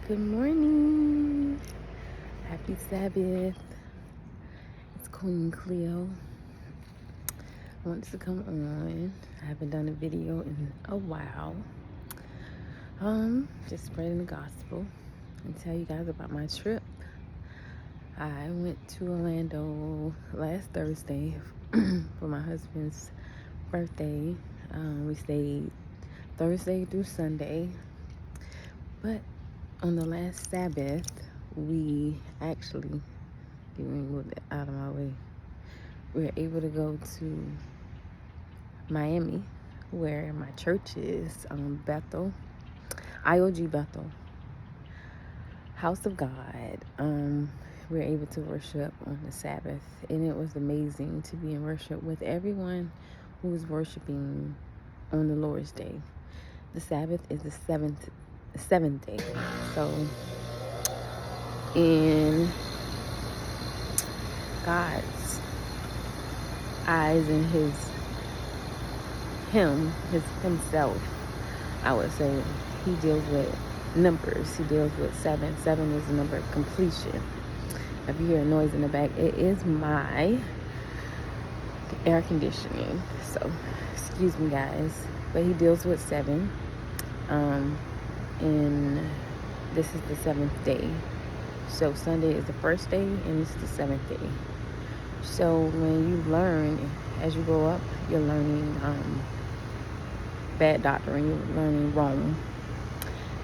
Good morning. Happy Sabbath. It's Queen Cleo. I wanted to come on. I haven't done a video in a while. Just spreading the gospel and tell you guys about my trip. I went to Orlando last Thursday for my husband's birthday. We stayed Thursday through Sunday. But on the last Sabbath, we actually, let me move it out of my way. We were able to go to Miami, where my church is, Bethel, IOG Bethel, House of God. We were able to worship on the Sabbath, and it was amazing to be in worship with everyone who was worshiping on the Lord's Day. The Sabbath is the seventh day. So, in God's eyes and himself, I would say, he deals with numbers. He deals with seven. Seven is the number of completion. If you hear a noise in the back, it is my air conditioning. So, excuse me, guys. But he deals with seven. And this is the seventh day. So, Sunday is the first day, and it's the seventh day. So, when you learn, as you grow up, you're learning bad doctrine, you're learning Rome.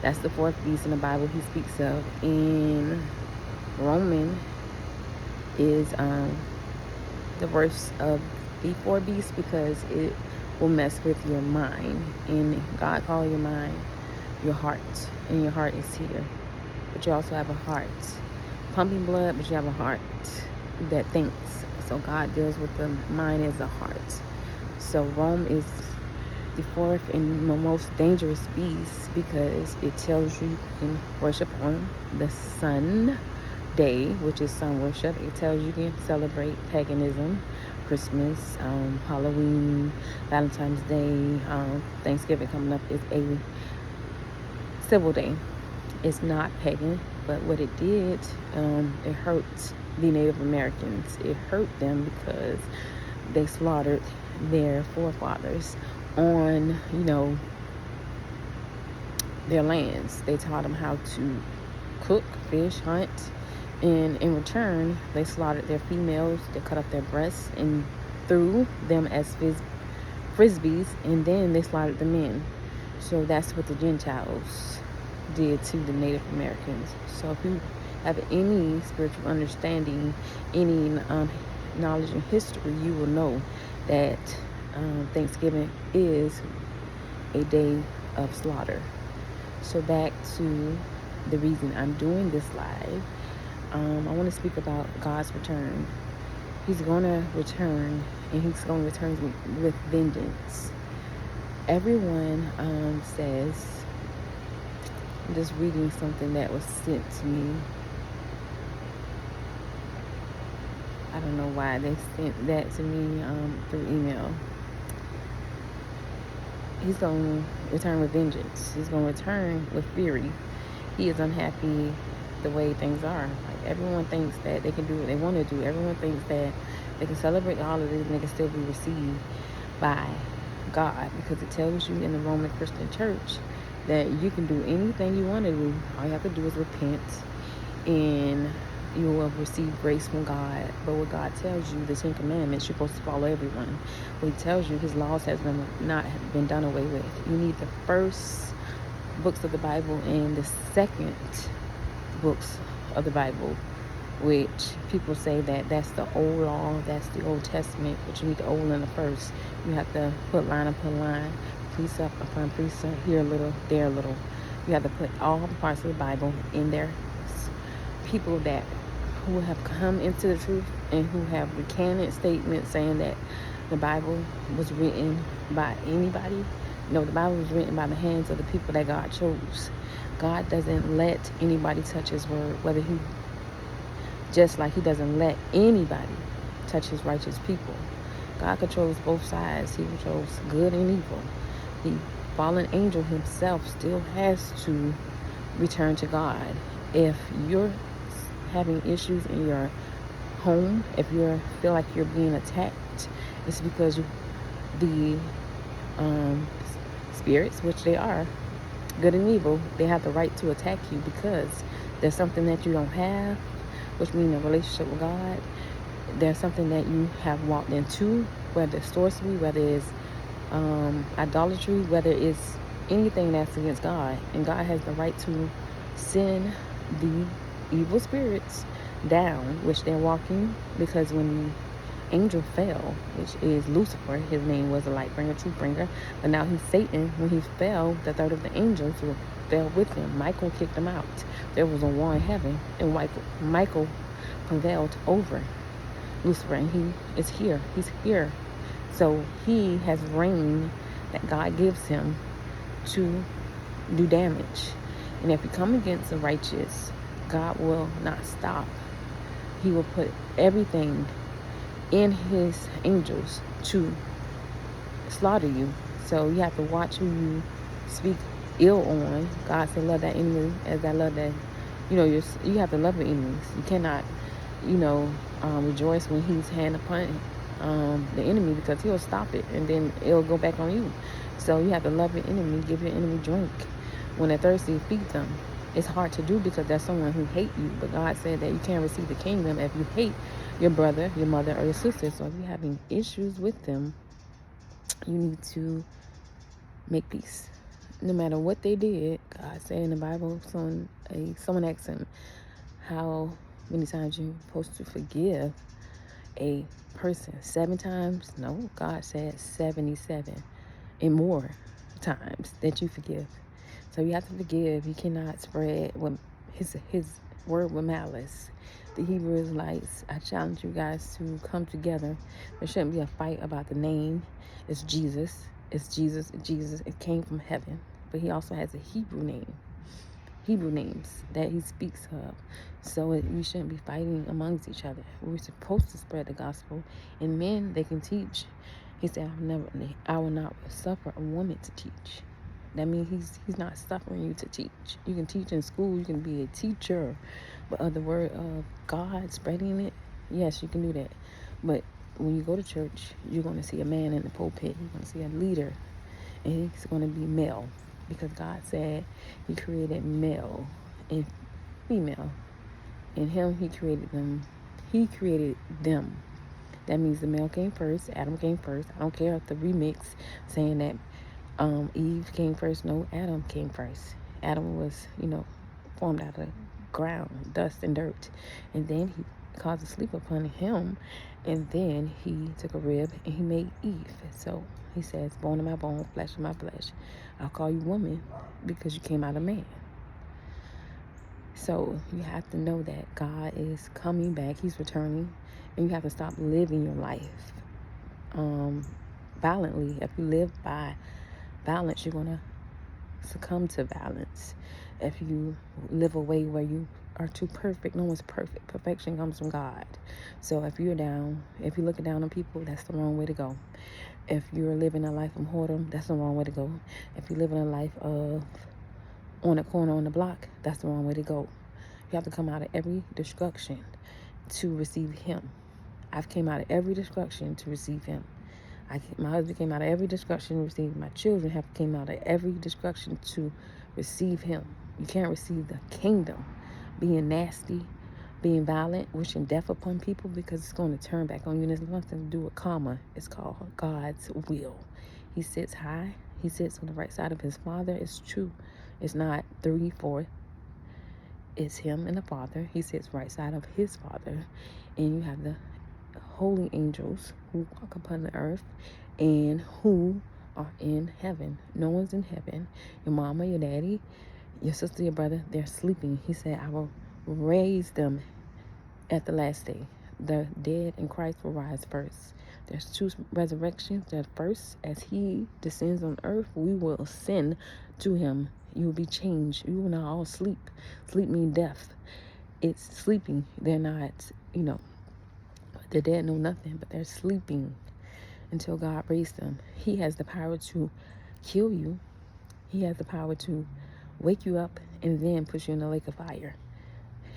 That's the fourth beast in the Bible he speaks of. In Roman is the worst of the four beasts because it will mess with your mind. And God called your mind your heart. And your heart is here. But you also have a heart pumping blood, but you have a heart that thinks. So God deals with the mind as a heart. So Rome is the fourth and most dangerous beast because it tells you can worship on the sun day, which is sun worship. It tells you can celebrate paganism, Christmas, Halloween, Valentine's Day, Thanksgiving coming up is a civil day. It's not pagan, but what it did, it hurt the Native Americans. It hurt them because they slaughtered their forefathers on, their lands. They taught them how to cook, fish, hunt, and in return, they slaughtered their females. They cut off their breasts and threw them as frisbees, and then they slaughtered the men. So that's what the Gentiles did to the Native Americans. So if you have any spiritual understanding, any knowledge in history, you will know that Thanksgiving is a day of slaughter. So back to the reason I'm doing this live. I want to speak about God's return. He's going to return, and he's going to return with vengeance. Everyone says, I'm just reading something that was sent to me. I don't know why they sent that to me through email. He's going to return with vengeance. He's going to return with fury. He is unhappy the way things are. Like, everyone thinks that they can do what they want to do. Everyone thinks that they can celebrate the holidays and they can still be received by God, because it tells you in the Roman Christian Church that you can do anything you want to do. All you have to do is repent, and you will receive grace from God. But what God tells you, the Ten Commandments, you're supposed to follow everyone. What he tells you, his laws has not been done away with. You need the first books of the Bible and the second books of the Bible, which people say that that's the old law, that's the Old Testament, but you need the old and the first. You have to put line upon line, precept upon precept, here a little, there a little. You have to put all the parts of the Bible in there. People who have come into the truth and who have recanted statements saying that the Bible was written by anybody. No, the Bible was written by the hands of the people that God chose. God doesn't let anybody touch his word, just like he doesn't let anybody touch his righteous people. God controls both sides. He controls good and evil. The fallen angel himself still has to return to God. If you're having issues in your home, if you feel like you're being attacked, it's because the um, spirits, which they are, good and evil, they have the right to attack you because there's something that you don't have, which means a relationship with God. There's something that you have walked into, whether it's sorcery, whether it's idolatry, whether it's anything that's against God. And God has the right to send the evil spirits down, which they're walking, because when the angel fell, which is Lucifer, his name was a light bringer, truth bringer, but now he's Satan. When he fell, the third of the angels fell with him. Michael kicked him out. There was a war in heaven, and Michael prevailed over Lucifer, and he is here. He's here. So he has reign that God gives him to do damage. And if you come against the righteous, God will not stop. He will put everything in his angels to slaughter you. So you have to watch who you speak ill on. God said, love that enemy as I love that. You have to love your enemies. You cannot, rejoice when he's hand upon the enemy, because he'll stop it and then it'll go back on you. So you have to love your enemy, give your enemy drink. When they're thirsty, feed them. It's hard to do because there's someone who hate you, but God said that you can't receive the kingdom if you hate your brother, your mother, or your sister. So if you're having issues with them, you need to make peace. No matter what they did, God said in the Bible, someone asked him, how many times you're supposed to forgive a person? 7 times? No, God said 77 and more times that you forgive. So you have to forgive. You cannot spread his word with malice. The Hebrew Israelites, I challenge you guys to come together. There shouldn't be a fight about the name. It's Jesus. It's Jesus. Jesus. It came from heaven. But he also has a Hebrew names that he speaks of. So we shouldn't be fighting amongst each other. We're supposed to spread the gospel. And men, they can teach. He said, I will not suffer a woman to teach. That means he's not suffering you to teach. You can teach in school. You can be a teacher. But of the word of God, spreading it, yes, you can do that. But when you go to church, you're going to see a man in the pulpit. You're going to see a leader. And he's going to be male. Because God said he created male and female. In him, he created them. He created them. That means the male came first. Adam came first. I don't care if the remix saying that Eve came first. No, Adam came first. Adam was, formed out of ground, dust and dirt. And then he caused a sleep upon him. And then he took a rib and he made Eve. So he says, bone of my bone, flesh of my flesh. I'll call you woman because you came out of man. So you have to know that God is coming back. He's returning. And you have to stop living your life violently. If you live by violence, you're going to succumb to violence. If you live a way where you are too perfect, no one's perfect. Perfection comes from God. So if you're looking down on people, that's the wrong way to go. If you're living a life of whoredom, that's the wrong way to go. If you're living a life of on a corner on the block, that's the wrong way to go. You have to come out of every destruction to receive him. I've came out of every destruction to receive him. My husband came out of every destruction to receive. My children have came out of every destruction to receive him. You can't receive the kingdom being nasty, being violent, wishing death upon people, because it's going to turn back on you. And there's nothing to do with karma. It's called God's will. He sits high. He sits on the right side of his Father. It's true. It's not 3, 4. It's him and the Father. He sits right side of his Father. And you have the holy angels who walk upon the earth and who are in heaven. No one's in heaven. Your mama, your daddy, your sister, your brother, they're sleeping. He said, I will raise them at the last day. The dead in Christ will rise first. There's 2 resurrections. The first, as he descends on earth, we will ascend to him. You will be changed. You will not all sleep. Sleep means death. It's sleeping. They're not, the dead know nothing, but they're sleeping until God raised them. He has the power to kill you. He has the power to wake you up and then puts you in the lake of fire.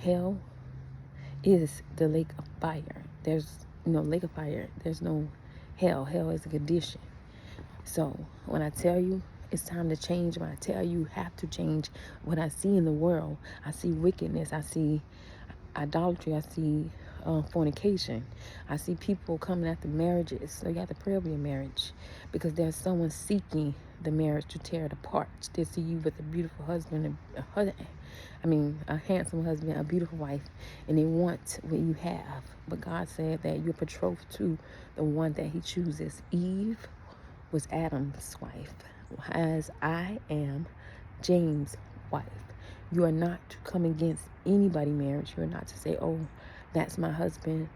Hell is the lake of fire. There's no lake of fire. There's no hell. Hell is a condition. So when I tell you it's time to change, when I tell you have to change, what I see in the world, I see wickedness, I see idolatry, I see fornication, I see people coming after marriages. So you have to pray over your marriage, because there's someone seeking the marriage to tear it apart. They see you with a beautiful husband, a handsome husband, a beautiful wife, and they want what you have. But God said that you're betrothed to the one that he chooses. Eve was Adam's wife, as I am James' wife. You are not to come against anybody's marriage. You are not to say, oh, that's my husband.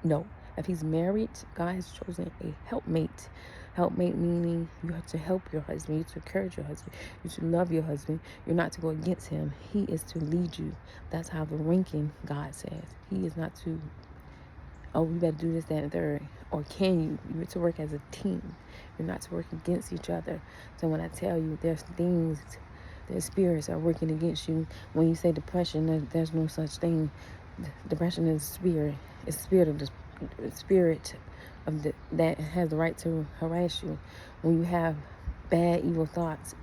No. If he's married, God has chosen a helpmate. Helpmate meaning you have to help your husband. You have to encourage your husband. You should love your husband. You're not to go against him. He is to lead you. That's how the ranking God says. He is not to, oh, we better do this, that, and third. Or can you? You're to work as a team. You're not to work against each other. So when I tell you there's things, their spirits are working against you. When you say depression, there's no such thing. Depression is spirit. It's spirit of that has the right to harass you. When you have bad, evil thoughts,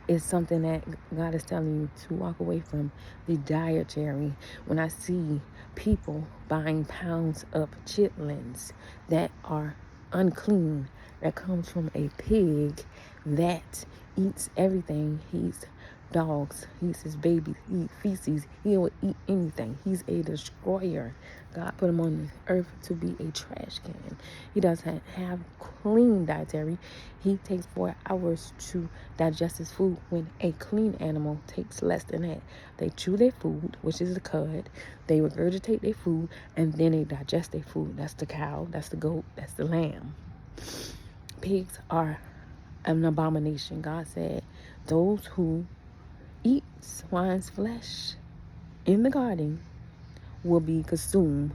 it's something that God is telling you to walk away from. The dietary. When I see people buying pounds of chitlins that are unclean, that comes from a pig that eats everything. He eats dogs, he eats his babies, he eats feces, he will eat anything. He's a destroyer. God put him on the earth to be a trash can. He doesn't have clean dietary. He takes 4 hours to digest his food, when a clean animal takes less than that. They chew their food, which is the cud. They regurgitate their food, and then they digest their food. That's the cow, that's the goat, that's the lamb. Pigs are an abomination. God said those who eat swine's flesh in the garden will be consumed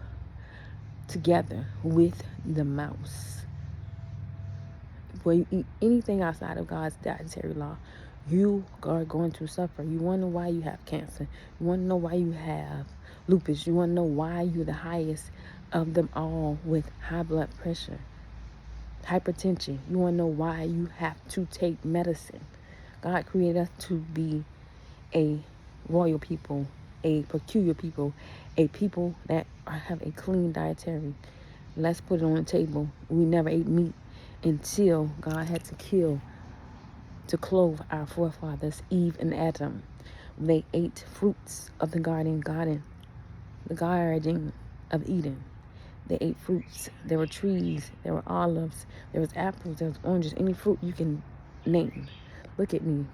together with the mouse. When you eat anything outside of God's dietary law, you are going to suffer. You want to know why you have cancer. You want to know why you have lupus. You want to know why you're the highest of them all with high blood pressure, hypertension. You want to know why you have to take medicine. God created us to be a royal people, a peculiar people, a people that have a clean dietary. Let's put it on the table. We never ate meat until God had to kill to clothe our forefathers, Eve and Adam. They ate fruits of the garden of Eden. They ate fruits. There were trees, there were olives, there was apples, there was oranges, any fruit you can name. Look at me.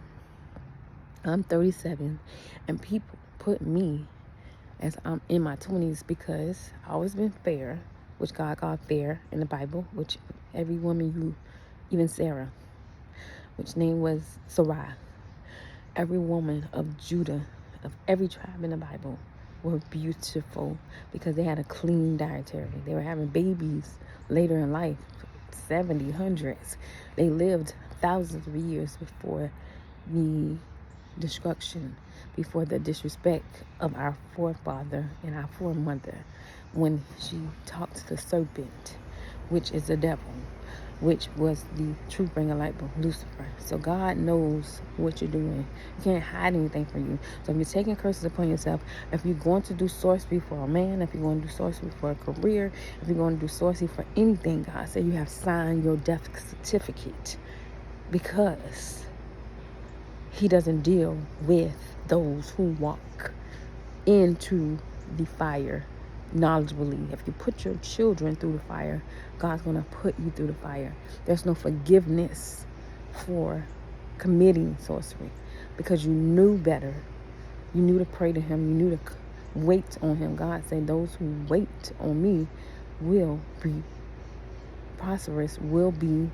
I'm 37, and people put me as I'm in my 20s because I've always been fair, which God called fair in the Bible, which every woman, even Sarah, which name was Sarai. Every woman of Judah, of every tribe in the Bible, were beautiful because they had a clean dietary. They were having babies later in life, 70, hundreds. They lived thousands of years before the destruction, before the disrespect of our forefather and our foremother, when she talked to the serpent, which is the devil, which was the truth bringer light bulb, Lucifer. So God knows what you're doing. You can't hide anything from you. So if you're taking curses upon yourself, if you're going to do sorcery for a man, if you're going to do sorcery for a career, if you're going to do sorcery for anything, God said you have signed your death certificate, because he doesn't deal with those who walk into the fire knowledgeably. If you put your children through the fire, God's going to put you through the fire. There's no forgiveness for committing sorcery, because you knew better. You knew to pray to him. You knew to wait on him. God said those who wait on me will be prosperous, will be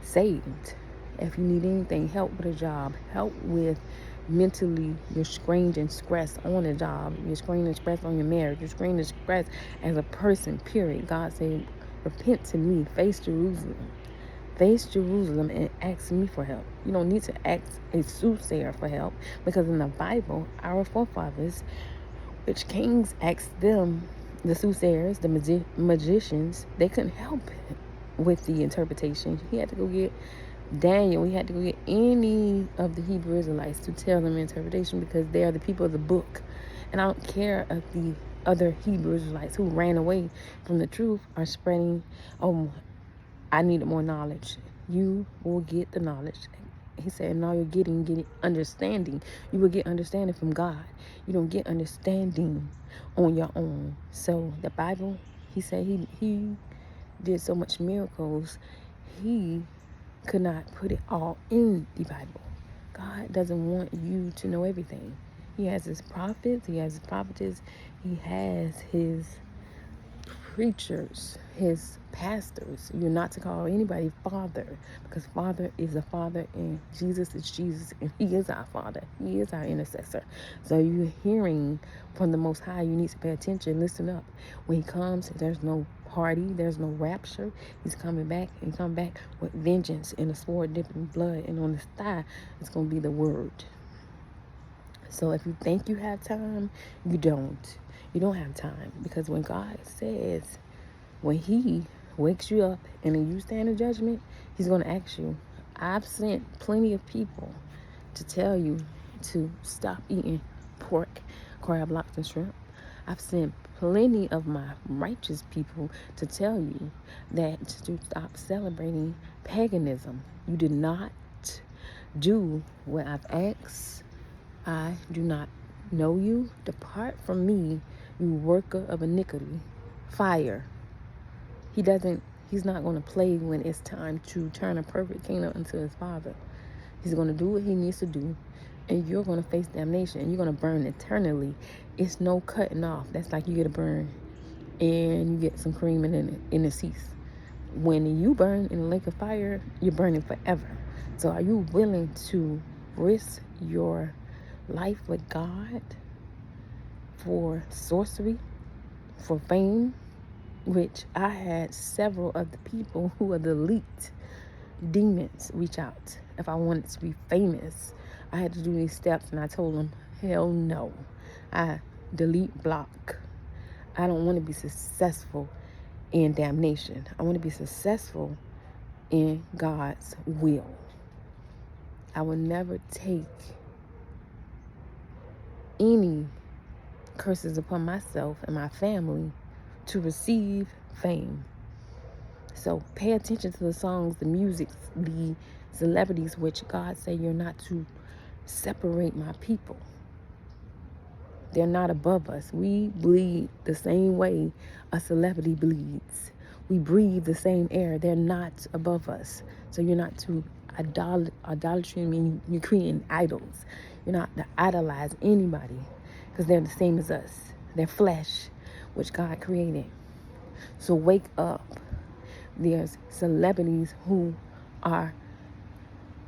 saved. If you need anything, help with a job, help with mentally, you're strained and stressed on a job, you're strained and stressed on your marriage, you're strained and stressed as a person, period. God said, repent to me, face Jerusalem. face Jerusalem and ask me for help. You don't need to ask a soothsayer for help, because in the Bible, our forefathers, which kings asked them, the soothsayers, the magicians, they couldn't help with the interpretation. He had to go get Daniel. He had to go get any of the Hebrew Israelites to tell them interpretation, because they are the people of the book. And I don't care if the other Hebrew Israelites who ran away from the truth are spreading, oh, I needed more knowledge. You will get the knowledge. He said, now you're getting understanding. You will get understanding from God. You don't get understanding on your own. So the Bible, he said he did so much miracles, he could not put it all in the Bible. God doesn't want you to know everything. He has his prophets, he has his prophetess, he has his preachers, his pastors. You're not to call anybody father, because father is a father and Jesus is Jesus, and he is our father. He is our intercessor. So you're hearing from the Most High. You need to pay attention. Listen up. When he comes, there's no party, there's no rapture. He's coming back, and he come back with vengeance and a sword dipped in blood, and on his thigh it's going to be the word. So if you think you have time, you don't. You don't have time, because when God says, when he wakes you up and then you stand in judgment, he's going to ask you. I've sent plenty of people to tell you to stop eating pork, crab, lobster, and shrimp. I've sent plenty of my righteous people to tell you that to stop celebrating paganism. You did not do what I've asked. I do not know you. Depart from me, you worker of iniquity. Fire. He's not going to play when it's time to turn a perfect kingdom into his father. He's going to do what he needs to do, and you're going to face damnation, and you're going to burn eternally. It's no cutting off. That's like you get a burn and you get some cream in the cease. When you burn in the lake of fire, you're burning forever. So are you willing to risk your life with God for sorcery, for fame? Which I had several of the people who are the elite demons reach out. If I wanted to be famous, I had to do these steps, and I told them, hell no. I delete, block. I don't want to be successful in damnation. I want to be successful in God's will. I will never take any curses upon myself and my family to receive fame. So pay attention to the songs, the music, the celebrities, which God say you're not to separate my people. They're not above us. We bleed the same way a celebrity bleeds. We breathe the same air. They're not above us. So you're not to idolatry. I mean, you're creating idols. You're not to idolize anybody, because they're the same as us. They're flesh, which God created. So wake up. There's celebrities who are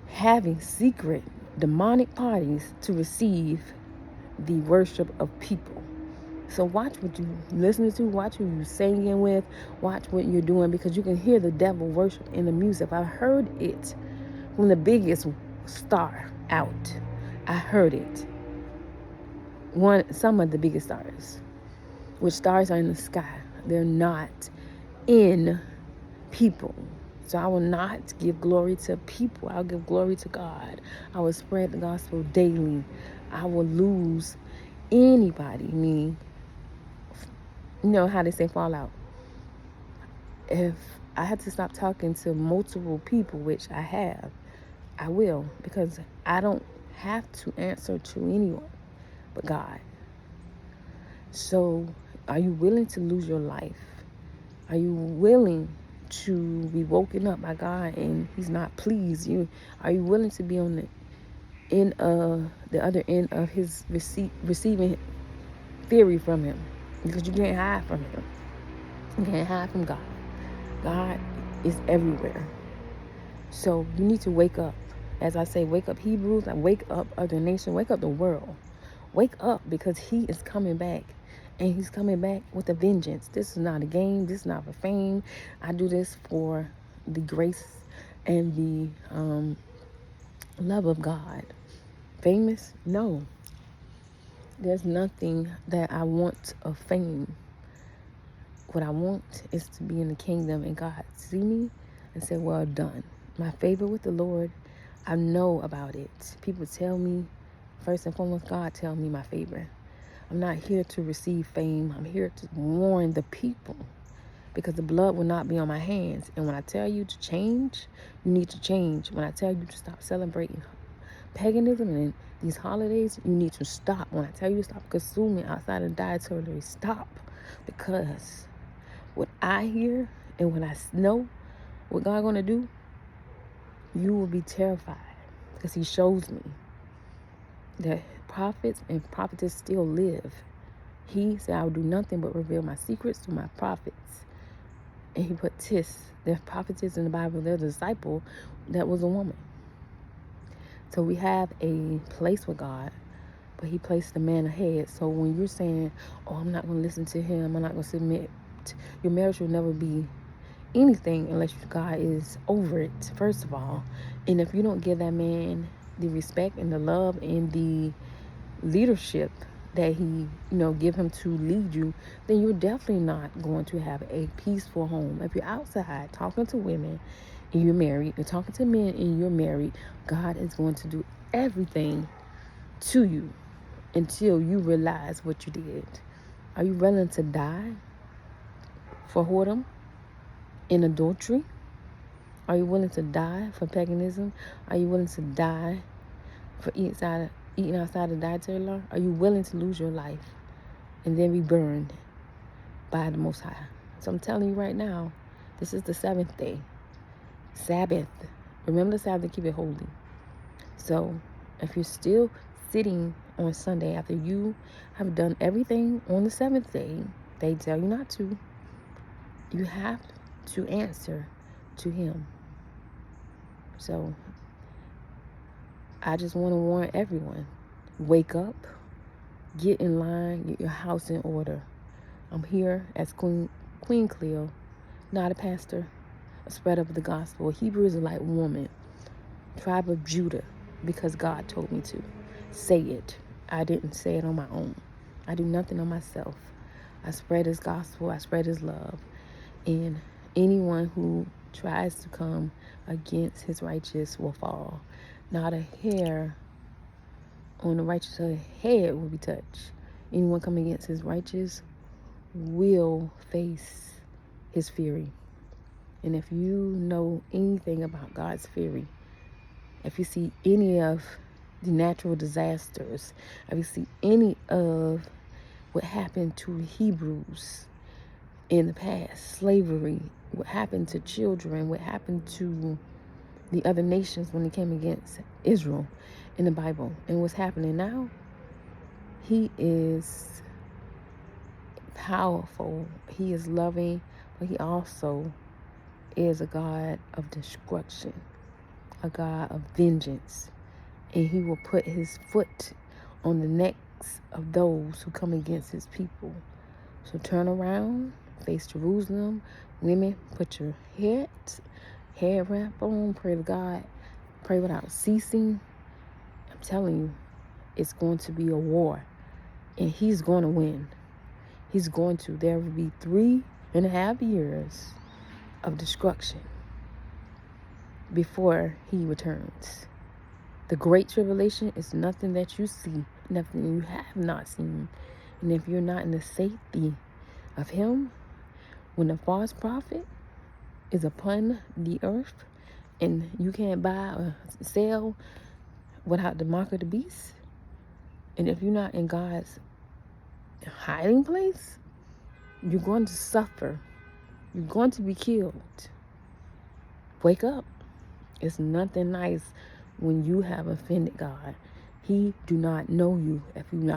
having secret demonic parties to receive the worship of people. So watch what you listening to, watch who you singing with, watch what you're doing, because you can hear the devil worship in the music. I've heard it from the biggest star out. I heard it. Some of the biggest stars, which stars are in the sky. They're not in people. So I will not give glory to people. I'll give glory to God. I will spread the gospel daily. I will lose anybody. Me, you know how they say fall out. If I had to stop talking to multiple people, which I have, I will, because I don't have to answer to anyone but God. So are you willing to lose your life? Are you willing to be woken up by God and he's not pleased? Are you willing to be on the other end of his receiving theory from him? Because you can't hide from him. You can't hide from God. God is everywhere. So you need to wake up. As I say, wake up Hebrews, like wake up other nation, wake up the world. Wake up, because he is coming back. And he's coming back with a vengeance. This is not a game. This is not for fame. I do this for the grace and the love of God. Famous? No. There's nothing that I want of fame. What I want is to be in the kingdom and God see me and say, well done. My favor with the Lord, I know about it. People tell me, first and foremost, God tell me my favor. I'm not here to receive fame. I'm here to warn the people, because the blood will not be on my hands. And when I tell you to change, you need to change. When I tell you to stop celebrating paganism and these holidays, you need to stop. When I tell you to stop consuming outside of dietary, stop. Because what I hear and when I know what God gonna do, you will be terrified, because he shows me that prophets and prophetess still live. He said, I will do nothing but reveal my secrets to my prophets. And he put there's prophetess in the Bible, there's a disciple that was a woman. So we have a place with God, but he placed the man ahead. So when you're saying, oh, I'm not going to listen to him, I'm not going to submit, your marriage will never be anything unless God is over it, first of all. And if you don't give that man the respect and the love and the leadership that he, give him to lead you, then you're definitely not going to have a peaceful home. If you're outside talking to women and you're married, and talking to men and you're married, God is going to do everything to you until you realize what you did. Are you willing to die for whoredom and adultery? Are you willing to die for paganism? Are you willing to die for eating outside the dietary law? Are you willing to lose your life and then be burned by the Most High? So I'm telling you right now, this is the seventh day. Sabbath. Remember the Sabbath, keep it holy. So if you're still sitting on Sunday after you have done everything on the seventh day, they tell you not to, you have to answer to him. So I just want to warn everyone, wake up, get in line, get your house in order. I'm here as Queen Cleo, not a pastor, a spreader of the gospel, a Hebrew Israelite woman, tribe of Judah, because God told me to. Say it. I didn't say it on my own. I do nothing on myself. I spread his gospel, I spread his love. And anyone who tries to come against his righteous will fall. Not a hair on the righteous head will be touched. Anyone coming against his righteous will face his fury. And if you know anything about God's fury, if you see any of the natural disasters, if you see any of what happened to Hebrews in the past, slavery, what happened to children, what happened to the other nations when they came against Israel in the Bible, and what's happening now, he is powerful, he is loving, but he also is a God of destruction, a God of vengeance, and he will put his foot on the necks of those who come against his people. So turn around, face Jerusalem. Women, put your hair wrap on, pray to God, pray without ceasing. I'm telling you, it's going to be a war, and he's going to win. He's going to. There will be 3.5 years of destruction before he returns. The Great Tribulation is nothing that you see, nothing you have not seen. And if you're not in the safety of him, when the false prophet is upon the earth and you can't buy or sell without the mark of the beast, and if you're not in God's hiding place, you're going to suffer. You're going to be killed. Wake up. It's nothing nice when you have offended God. He do not know you if you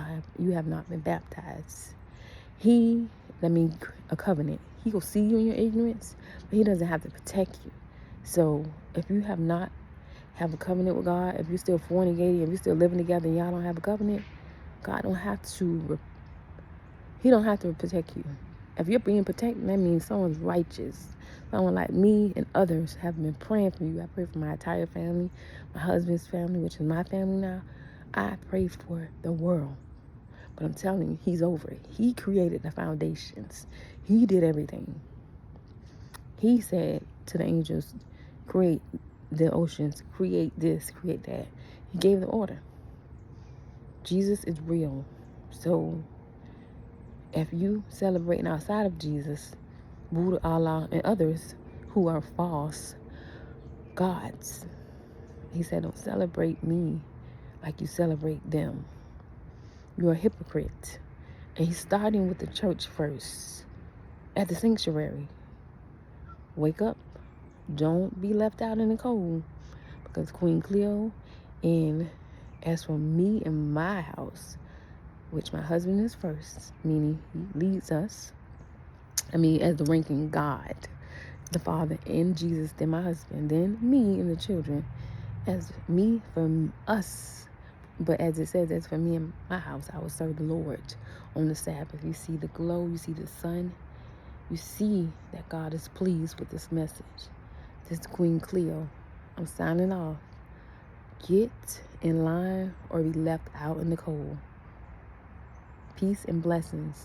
have not been baptized. A covenant. He will see you in your ignorance, but he doesn't have to protect you. So if you have not have a covenant with God, if you're still fornicating, if you're still living together and y'all don't have a covenant, God don't have to, he don't have to protect you. If you're being protected, that means someone's righteous. Someone like me and others have been praying for you. I pray for my entire family, my husband's family, which is my family now. I pray for the world. But I'm telling you, he's over it. He created the foundations. He did everything. He said to the angels, create the oceans, create this, create that. He gave the order. Jesus is real. So if you celebrating outside of Jesus, Buddha, Allah, and others who are false gods, he said, don't celebrate me like you celebrate them. You're a hypocrite. And he's starting with the church first, at the sanctuary. Wake up. Don't be left out in the cold. Because Queen Cleo, and as for me and my house, which my husband is first, meaning he leads us, as the ranking God, the Father, and Jesus, then my husband, then me and the children, as me from us. But as it says, as for me and my house, I will serve the Lord on the Sabbath. You see the glow, you see the sun, you see that God is pleased with this message. This is Queen Cleo. I'm signing off. Get in line or be left out in the cold. Peace and blessings.